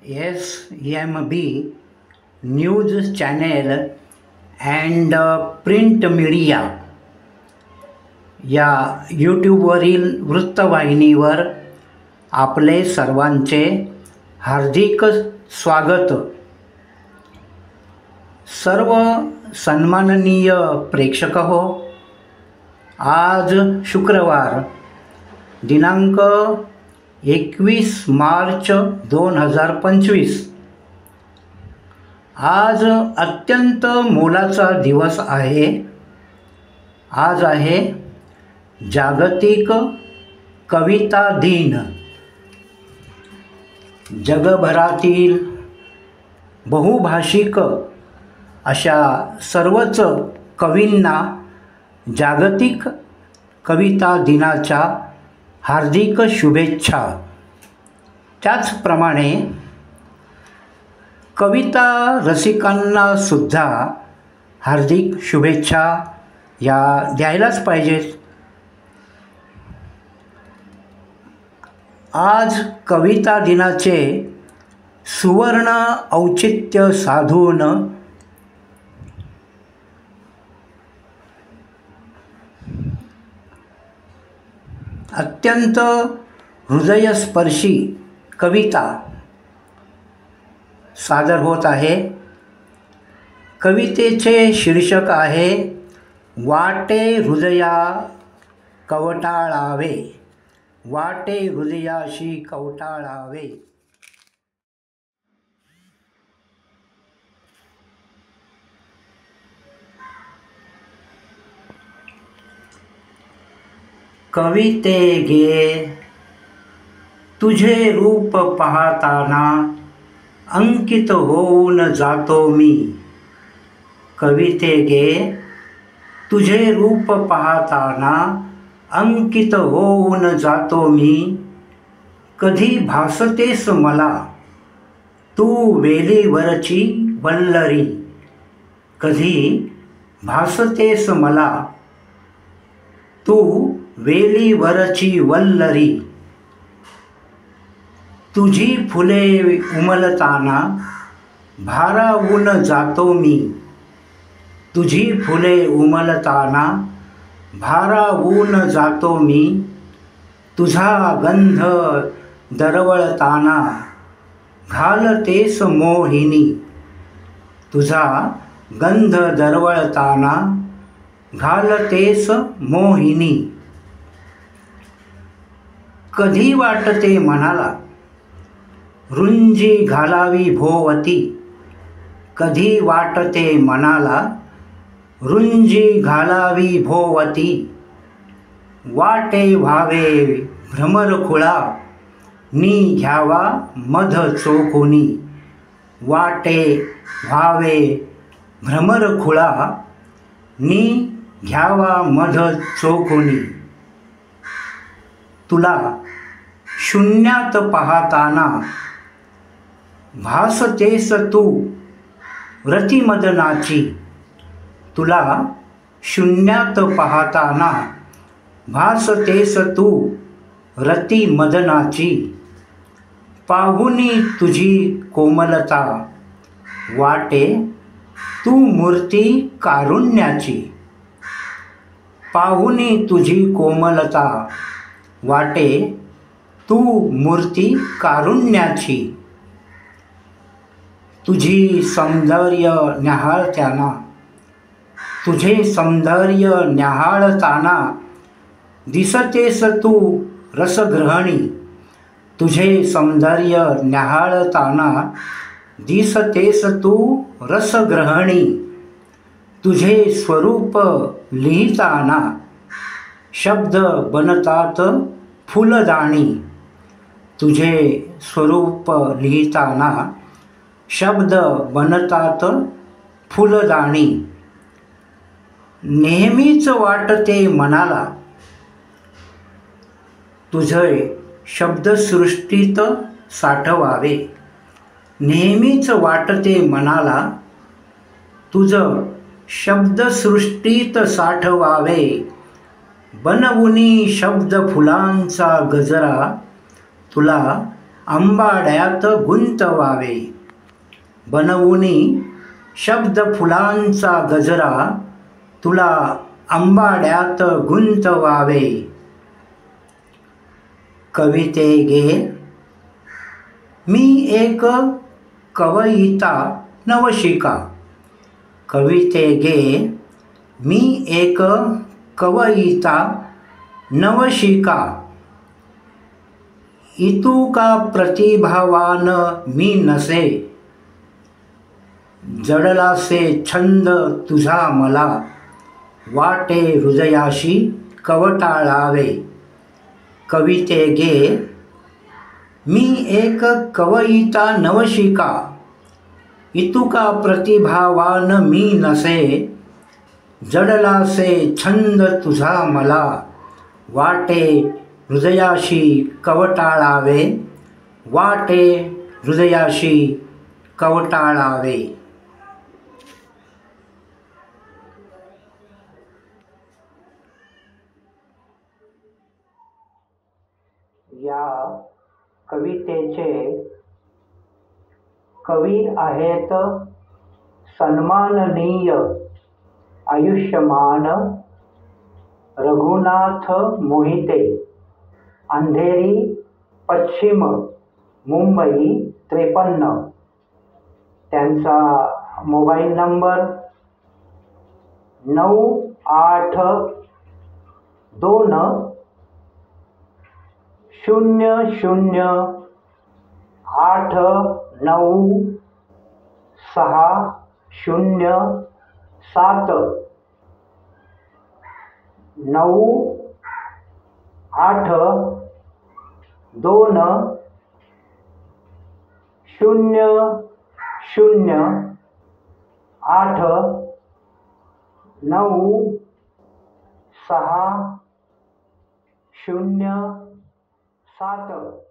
SMB news channel and print media या यूट्यूबवरील वृत्तवाहिनीवर आपले सर्वांचे हार्दिक स्वागत. सर्व सन्माननीय प्रेक्षक हो, आज शुक्रवार दिनांक 21 मार्च 2025 आज अत्यंत मोलाचा दिवस आहे. आज आहे जागतिक कविता दिन. जगभरातील बहुभाषिक अशा सर्वच कवींना जागतिक कविता दिनाच्या हार्दिक शुभेच्छा. त्याचप्रमाणे कविता रसिकांना सुद्धा हार्दिक शुभेच्छा या द्यायलाच पाहिजेत. आज कविता दिनाचे सुवर्ण औचित्य साधून अत्यंत हृदयस्पर्शी कविता सादर होत आहे. कवितेचे शीर्षक आहे वाटे हृदया कवटाळावे. वाटे हृदयाशी कवटाळावे. कविते गे तुझे रूप पाहताना अंकित होऊन जातो मी. कविते गे तुझे रूप पाहताना अंकित होऊन जातो मी. कधी भासतेस मला तू वेलीवरची वल्लरी. कधी भासतेस मला तू वेलीवरची वल्लरी. तुझी फुले उमलताना भारावून जातो मी. तुझी फुले उमलताना भारावून जातो मी. तुझा गंध दरवळताना घालतेस मोहिनी. तुझा गंध दरवळताना घालतेस मोहिनी. कधी वाटते मनाला रुंजी घालावी भोवती. कधी वाटते मनाला रुंजी घालावी भोवती. वाटे व्हावे भ्रमरखुळा नी घ्यावा मध चोखुनी. वाटे व्हावे भ्रमरखुळा नी घ्यावा मध चोखुनी. तुला शून्यात पाहताना भासतेस तू रतिमदनाची. तुला शून्यात पाहताना भासतेस तू रतिमदनाची. पाहुनी तुझी कोमलता वाटे तू मूर्ती कारुण्याची. पाहुनी तुझी कोमलता वाटे तू मूर्ती कारुण्याची. तुझी सौंदर्य न्याहाळताना तुझे सौंदर्य न्याहाळताना दिसतेस तू रसग्रहणी. तुझे सौंदर्य न्याहाळताना दिसतेस तू रसग्रहणी. तुझे स्वरूप लिहिताना शब्द बनतात फुलदाणी. तुझे स्वरूप लिहिताना शब्द बनतात फुलदाणी. नेहमीच वाटते मनाला तुझे शब्दसृष्टीत साठवावे. नेहमीच वाटते मनाला तुझ शब्दसृष्टीत साठवावे. बनवुनी शब्द फुलांचा गजरा तुला आंबाड्यात गुंतवावे. बनवुनी शब्द फुलांचा गजरा तुला आंबाड्यात गुंतवावे. कविते गे मी एक कवयिता नवशिका. कविते गे मी एक कवयिता नवशिका. इतुका प्रतिभावान मी नसे. जडलासे छंद तुझा मला. वाटे हृदयाशी कवटाळावे. कविते गे मी एक कवयिता नवशिका. इतुका प्रतिभावान मी नसे. जडलासे छंद तुझा मला. वाटे हृदयाशी कवटाळावे. वाटे हृदयाशी कवटाळावे. या कवितेचे कवी आहेत सन्माननीय आयुष्यमान रघुनाथ मोहिते, अंधेरी, पश्चिम मुंबई 53. त्यांचा मोबाईल नंबर 982000896007. 982000896007.